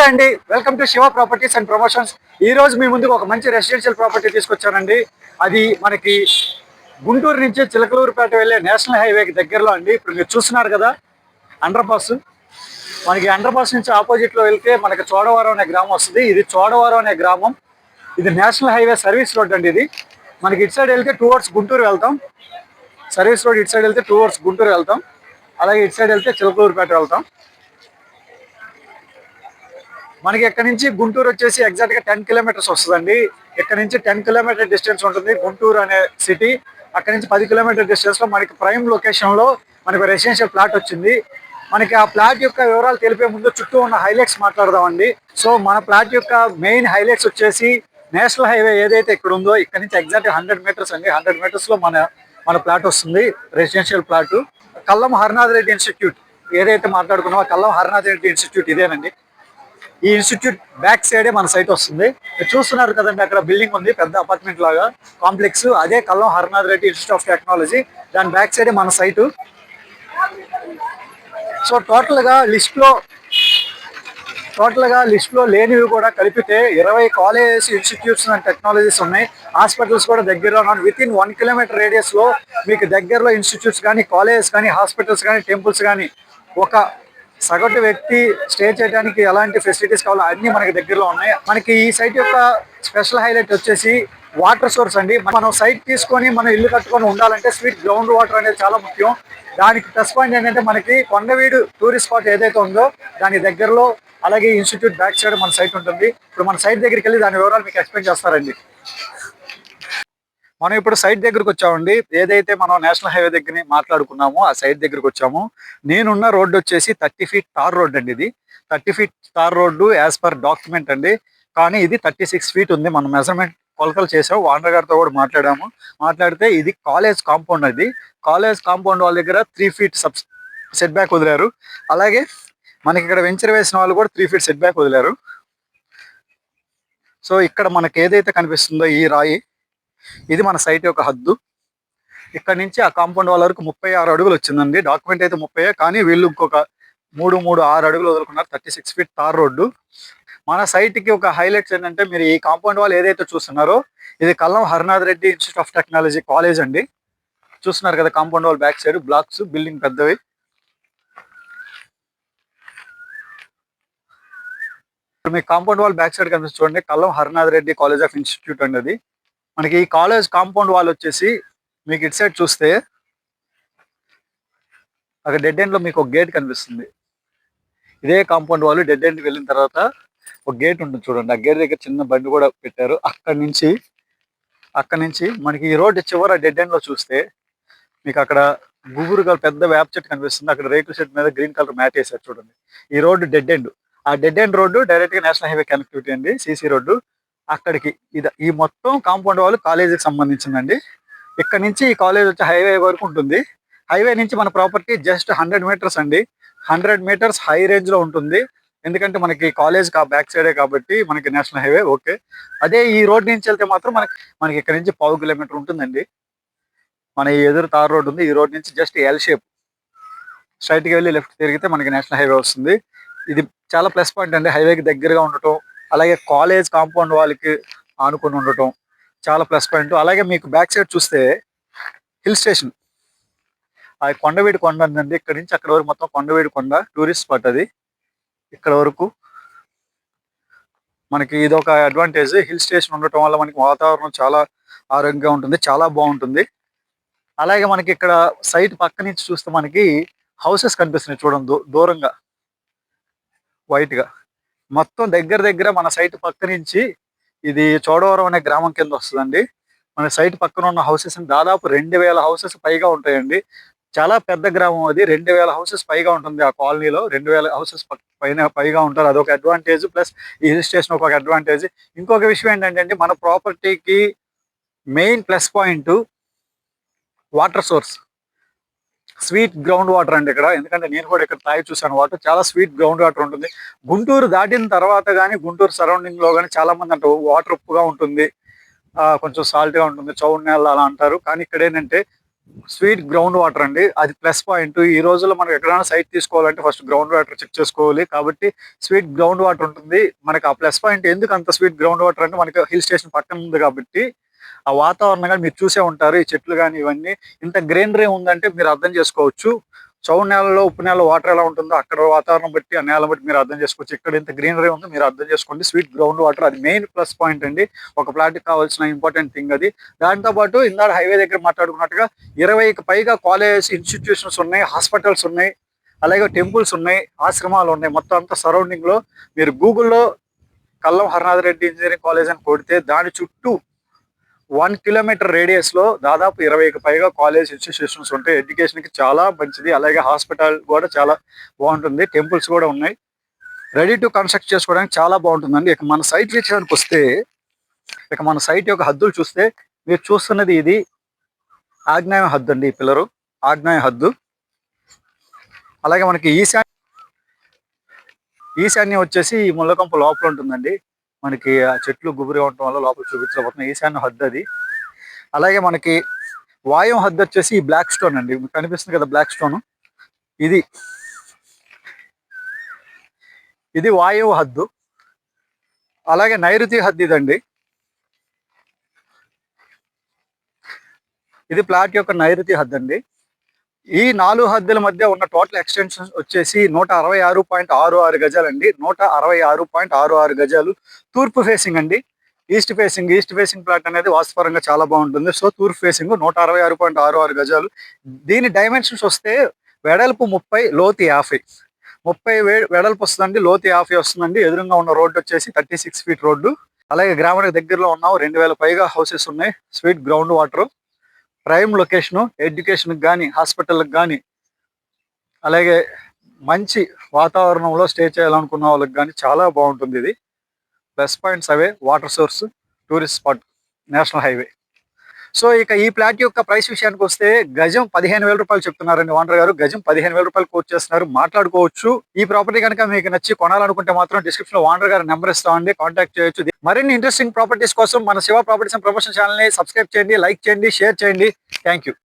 నమస్తే అండి, welcome to Shiva properties and promotions. ఈ రోజు మీ ముందుకు ఒక మంచి రెసిడెన్షియల్ ప్రాపర్టీ తీసుకొచ్చానండి. అది మనకి గుంటూరు నుంచి చిలకలూరుపేట వెళ్ళే నేషనల్ హైవేకి దగ్గరలో అండి. ఇప్పుడు మీరు చూస్తున్నారు కదా అండర్ పాస్. మనకి అండర్ పాస్ నుంచి ఆపోజిట్ లో వెళ్తే మనకి చోడవరం అనే గ్రామం వస్తుంది. ఇది చోడవరం అనే గ్రామం. ఇది నేషనల్ హైవే సర్వీస్ రోడ్ అండి. ఇది మనకి ఇటు సైడ్ వెళ్తే టువర్డ్స్ గుంటూరు వెళ్తాం. సర్వీస్ రోడ్ ఇటు సైడ్ వెళ్తే టువర్డ్స్ గుంటూరు వెళ్తాం. అలాగే ఇటు సైడ్ వెళ్తే చిలకలూరుపేట వెళ్తాం. మనకి ఇక్కడ నుంచి గుంటూరు వచ్చేసి ఎగ్జాక్ట్ గా 10 కిలోమీటర్స్ వస్తుందండి. ఇక్కడ నుంచి 10 కిలోమీటర్ డిస్టెన్స్ ఉంటుంది గుంటూరు అనే సిటీ. అక్కడ నుంచి 10 కిలోమీటర్ డిస్టెన్స్ లో మనకి ప్రైమ్ లొకేషన్ లో మనకి రెసిడెన్షియల్ ప్లాట్ వచ్చింది. మనకి ఆ ప్లాట్ యొక్క వివరాలు తెలిపే ముందు చుట్టూ ఉన్న హైలైట్స్ మాట్లాడదామండి. సో మన ప్లాట్ యొక్క మెయిన్ హైలైట్స్ వచ్చేసి నేషనల్ హైవే ఏదైతే ఇక్కడ ఉందో ఇక్కడ నుంచి ఎగ్జాక్ట్ 100 మీటర్స్ అండి. 100 మీటర్స్ లో మన ప్లాట్ వస్తుంది, రెసిడెన్షియల్ ప్లాట్. కల్లం హరనాథ్ రెడ్డి ఇన్స్టిట్యూట్ ఏదైతే మాట్లాడుకున్నామో కల్లం హరనాథ్ రెడ్డి ఇన్స్టిట్యూట్ ఇదేనండి. ఈ ఇన్స్టిట్యూట్ బ్యాక్ సైడే మన సైట్ వస్తుంది. చూస్తున్నారు కదండి, అక్కడ బిల్డింగ్ ఉంది, పెద్ద అపార్ట్మెంట్ లాగా కాంప్లెక్స్. అదే Kallam Haranath Reddy institute of technology. దాని బ్యాక్ సైడే మన సైటు. సో టోటల్ గా లిస్ట్ లో లేనివి కూడా కలిపితే 20 కాలేజెస్, ఇన్స్టిట్యూట్స్ అండ్ టెక్నాలజీస్ ఉన్నాయి. హాస్పిటల్స్ కూడా దగ్గరలో ఉన్నాయి. విత్ ఇన్ 1 కిలోమీటర్ రేడియస్ లో మీకు దగ్గరలో ఇన్స్టిట్యూట్స్ కానీ, కాలేజెస్ కానీ, హాస్పిటల్స్ కానీ, టెంపుల్స్ కానీ, ఒక సగటు వ్యక్తి స్టే చేయడానికి ఎలాంటి ఫెసిలిటీస్ కావాలో అన్ని మనకి దగ్గరలో ఉన్నాయి. మనకి ఈ సైట్ యొక్క స్పెషల్ హైలైట్ వచ్చేసి వాటర్ సోర్స్ అండి. మనం సైట్ తీసుకొని మనం ఇల్లు కట్టుకొని ఉండాలంటే స్వీట్ గ్రౌండ్ వాటర్ అనేది చాలా ముఖ్యం. దానికి ప్లస్ పాయింట్ ఏంటంటే మనకి కొండవీడు టూరిస్ట్ స్పాట్ ఏదైతే ఉందో దాని దగ్గరలో, అలాగే ఇన్స్టిట్యూట్ బ్యాక్ సైడ్ మన సైట్ ఉంటుంది. ఇప్పుడు మన సైట్ దగ్గరికి వెళ్ళి దాని వివరాలు మీకు ఎక్స్ప్లెయిన్ చేస్తారండి. మనం ఇప్పుడు సైట్ దగ్గరకు వచ్చామండి. ఏదైతే మనం నేషనల్ హైవే దగ్గర మాట్లాడుకున్నామో ఆ సైట్ దగ్గరకు వచ్చాము. నేనున్న రోడ్డు వచ్చేసి 30 ఫీట్ తార్ రోడ్ అండి. ఇది 30 feet tar road as per document అండి. కానీ ఇది 36 ఫీట్ ఉంది. మనం మెజర్మెంట్ కొలతలు చేసాము, ఓనర్ గారితో కూడా మాట్లాడితే ఇది కాలేజ్ కాంపౌండ్. అది కాలేజ్ కాంపౌండ్ వాళ్ళ దగ్గర 3 ఫీట్ సెట్ బ్యాక్ వదిలారు. అలాగే మనకి ఇక్కడ వెంచర్ వేసిన వాళ్ళు కూడా 3 ఫీట్ సెట్ బ్యాక్ వదిలారు. సో ఇక్కడ మనకి ఏదైతే కనిపిస్తుందో ఈ రాయి, ఇది మన సైట్ యొక్క హద్దు. ఇక్కడ నుంచి ఆ కాంపౌండ్ వాళ్ళ వరకు 36 అడుగులు వచ్చిందండి. డాక్యుమెంట్ అయితే 30, కానీ వీళ్ళు ఇంకొక 6 అడుగులు వదులుకున్నారు. 36 ఫీట్ తార్ రోడ్డు. మన సైట్ కి ఒక హైలైట్స్ ఏంటంటే, మీరు ఈ కాంపౌండ్ వాళ్ళు ఏదైతే చూస్తున్నారో ఇది Kallam Haranath Reddy institute of technology college అండి. చూస్తున్నారు కదా compound wall back side blocks, building పెద్దవి. మీకు కాంపౌండ్ వాల్ బ్యాక్ సైడ్ కనిపిస్తుంది చూడండి, Kallam Haranath Reddy college of institute అండి. అది మనకి ఈ కాలేజ్ కాంపౌండ్ వాల్ వచ్చేసి మీకు ఇటు సైడ్ చూస్తే అక్కడ డెడ్ ఎండ్ లో మీకు ఒక గేట్ కనిపిస్తుంది. ఇదే కాంపౌండ్ వాళ్ళు డెడ్ ఎండ్ వెళ్ళిన తర్వాత ఒక గేట్ ఉంటుంది చూడండి. ఆ గేట్ దగ్గర చిన్న బండి కూడా పెట్టారు. అక్కడి నుంచి మనకి ఈ రోడ్డు చివర డెడ్ ఎండ్ లో చూస్తే మీకు అక్కడ గుబురుగా పెద్ద వేప చెట్టు కనిపిస్తుంది. అక్కడ రేకుల చెట్టు మీద గ్రీన్ కలర్ మ్యాట్ వేసారు చూడండి. ఈ రోడ్డు డెడ్ ఎండ్. ఆ డెడ్ ఎండ్ రోడ్డు డైరెక్ట్ గా నేషనల్ హైవే కనెక్టివిటీ అండి, సిసి రోడ్డు. అక్కడికి ఈ మొత్తం కాంపౌండ్ వాళ్ళు కాలేజీకి సంబంధించిందండి. ఇక్కడ నుంచి ఈ కాలేజ్ వచ్చి హైవే వరకు ఉంటుంది. హైవే నుంచి మన ప్రాపర్టీ జస్ట్ 100 మీటర్స్ అండి. 100 మీటర్స్ హై రేంజ్ లో ఉంటుంది. ఎందుకంటే మనకి కాలేజ్ బ్యాక్ సైడే కాబట్టి మనకి నేషనల్ హైవే ఓకే. అదే ఈ రోడ్ నుంచి వెళ్తే మాత్రం మనకి ఇక్కడ నుంచి 1/2 కిలోమీటర్ ఉంటుందండి. మన ఈ ఎదురు తార్ రోడ్ ఉంది. ఈ రోడ్ నుంచి జస్ట్ ఎల్ షేప్ స్ట్రైట్ కి వెళ్ళి లెఫ్ట్ తిరిగితే మనకి నేషనల్ హైవే వస్తుంది. ఇది చాలా ప్లస్ పాయింట్ అండి, హైవేకి దగ్గరగా ఉండటం, అలాగే కాలేజ్ కాంపౌండ్ వాళ్ళకి ఆనుకొని ఉండటం చాలా ప్లస్ పాయింట్. అలాగే మీకు బ్యాక్ సైడ్ చూస్తే హిల్ స్టేషన్, ఆ కొండవీడి కొండ ఉందండి. ఇక్కడ నుంచి అక్కడ వరకు మొత్తం కొండవీడి కొండ టూరిస్ట్ స్పాట్. అది ఇక్కడ వరకు మనకి ఇది ఒక అడ్వాంటేజ్. హిల్ స్టేషన్ ఉండటం వల్ల మనకి వాతావరణం చాలా ఆరోగ్యంగా ఉంటుంది, చాలా బాగుంటుంది. అలాగే మనకి ఇక్కడ సైట్ పక్క నుంచి చూస్తే మనకి హౌసెస్ కనిపిస్తున్నాయి చూడండి, దూరంగా వైట్ గా. మొత్తం దగ్గర మన సైట్ పక్క నుంచి ఇది చోడవరం అనే గ్రామం కింద వస్తుందండి. మన సైట్ పక్కన ఉన్న హౌసెస్ దాదాపు 2000 హౌసెస్ పైగా ఉంటాయండి. చాలా పెద్ద గ్రామం అది. 2000 హౌసెస్ పైగా ఉంటుంది ఆ కాలనీలో. 2000 హౌసెస్ పైగా ఉంటారు. అదొక అడ్వాంటేజ్. ప్లస్ ఈ హిల్ స్టేషన్ ఒక అడ్వాంటేజ్. ఇంకొక విషయం ఏంటంటే మన ప్రాపర్టీకి main plus point water source, sweet ground water అండి ఇక్కడ. ఎందుకంటే నేను కూడా ఇక్కడ తాగి చూసాను, వాటర్ చాలా స్వీట్ గ్రౌండ్ వాటర్ ఉంటుంది. గుంటూరు దాటిన తర్వాత కానీ, గుంటూరు సరౌండింగ్ లో కానీ చాలా మంది అంటారు వాటర్ ఉప్పుగా ఉంటుంది, కొంచెం సాల్ట్ గా ఉంటుంది, చౌడు నేల అలా అంటారు. కానీ ఇక్కడ ఏంటంటే స్వీట్ గ్రౌండ్ వాటర్ అండి. అది ప్లస్ పాయింట్. ఈ రోజుల్లో మనం ఎక్కడైనా సైట్ తీసుకోవాలంటే ఫస్ట్ గ్రౌండ్ వాటర్ చెక్ చేసుకోవాలి. కాబట్టి స్వీట్ గ్రౌండ్ వాటర్ ఉంటుంది. మనకి ఆ ప్లస్ పాయింట్ ఎందుకు అంత స్వీట్ గ్రౌండ్ వాటర్ అంటే మనకి హిల్ స్టేషన్ పక్కన ఉంది కాబట్టి ఆ వాతావరణం గాని మీరు చూసే ఉంటారు. ఈ చెట్లు గాని ఇవన్నీ ఇంత గ్రీనరీ ఉందంటే మీరు అర్థం చేసుకోవచ్చు. చౌడు నేలలో, ఉప్పు నేలలో వాటర్ ఎలా ఉంటుందో అక్కడ వాతావరణం బట్టి, ఆ నేల బట్టి మీరు అర్థం చేసుకోవచ్చు. ఇక్కడ ఇంత గ్రీనరీ ఉందో మీరు అర్థం చేసుకోండి. స్వీట్ గ్రౌండ్ వాటర్ అది మెయిన్ ప్లస్ పాయింట్ అండి. ఒక ప్లాట్‌కి కావాల్సిన ఇంపార్టెంట్ థింగ్ అది. దాంతో పాటు ఇందాక హైవే దగ్గర మాట్లాడుకున్నట్టుగా 20కి పైగా కాలేజెస్, ఇన్‌స్టిట్యూషన్స్ ఉన్నాయి, హాస్పిటల్స్ ఉన్నాయి, అలాగే టెంపుల్స్ ఉన్నాయి, ఆశ్రమాలు ఉన్నాయి. మొత్తం అంతా సరౌండింగ్‌లో మీరు గూగుల్‌లో కల్లం హరనాథ్ రెడ్డి ఇంజినీరింగ్ కాలేజ్ అని కొడితే దాని చుట్టూ 1 కిలోమీటర్ రేడియస్ లో దాదాపు 20కి పైగా కాలేజ్ ఇన్స్టిట్యూషన్స్ ఉంటాయి. ఎడ్యుకేషన్ కి చాలా మంచిది. అలాగే హాస్పిటల్ కూడా చాలా బాగుంటుంది. టెంపుల్స్ కూడా ఉన్నాయి. రెడీ టు కన్స్ట్రక్ట్ చేసుకోవడానికి చాలా బాగుంటుందండి. ఇక మన సైట్ విషయానికి వస్తే, ఇక మన సైట్ యొక్క హద్దులు చూస్తే మీరు చూస్తున్నది ఇది ఆగ్నేయ హద్దు అండి. ఈ పిల్లరు ఆగ్నేయ హద్దు. అలాగే మనకి ఈశాన్యం వచ్చేసి ఈ ముళ్ళకంప లోపల ఉంటుందండి. మనకి ఆ చెట్లు గుబురిగా ఉండటం వల్ల లోపల చూపించబోతున్నాయి. ఈశాన్య హద్దు అది. అలాగే మనకి వాయువ్య హద్దు వచ్చేసి ఈ బ్లాక్ స్టోన్ అండి. మీకు కనిపిస్తుంది కదా బ్లాక్ స్టోన్, ఇది ఇది వాయువ్య హద్దు. అలాగే నైరుతి హద్దు ఇదండి. ఇది ప్లాట్ యొక్క నైరుతి హద్దు అండి. ఈ 4 హద్దుల మధ్య ఉన్న టోటల్ ఎక్స్టెన్షన్ వచ్చేసి 166.66 గజాలండి. 166.66 గజాలు. తూర్పు ఫేసింగ్ అండి. ఈస్ట్ ఫేసింగ్ ప్లాట్ అనేది వాస్తుపరంగా చాలా బాగుంటుంది. సో తూర్పు ఫేసింగ్ 166.66 గజాలు. దీని డైమెన్షన్స్ వస్తే వెడల్పు 30, లోతు 50. 30 వెడల్పు వస్తుందండి, లోతు 50 వస్తుందండి. ఎదురుగా ఉన్న రోడ్డు వచ్చేసి 36 ఫీట్ రోడ్డు. అలాగే గ్రామానికి దగ్గరలో ఉన్నాం. 2000 పైగా హౌసెస్ ఉన్నాయి. Sweet ground water, prime location, ఎడ్యుకేషన్కి కానీ, హాస్పిటల్కి కానీ, అలాగే మంచి వాతావరణంలో స్టే చేయాలనుకున్న వాళ్ళకి కానీ చాలా బాగుంటుంది. ఇది ప్లస్ పాయింట్స్ అవే. Water source, tourist spot, national highway. So ఇక ఈ ప్లాట్ యొక్క ప్రైస్ విషయానికి వస్తే గజం 15,000 రూపాయలు చెప్తున్నారండి ఓనర్ గారు. గజం 15,000 రూపాయలు కోట్ చేస్తున్నారు. మాట్లాడుకోవచ్చు. ఈ ప్రాపర్టీ కనుక మీకు నచ్చి కొనాలనుకుంటే మాత్రం డిస్క్రిప్షన్ లో ఓనర్ గారు నెంబర్ ఇస్తామండి, కాంటాక్ట్ చేయొచ్చు. మరిన్ని ఇంట్రెస్టింగ్ ప్రాపర్టీస్ కోసం మన Shiva properties and promotion channel ని సబ్స్క్రైబ్ చేయండి, లైక్ చేయండి, షేర్ చేయండి. Thank you.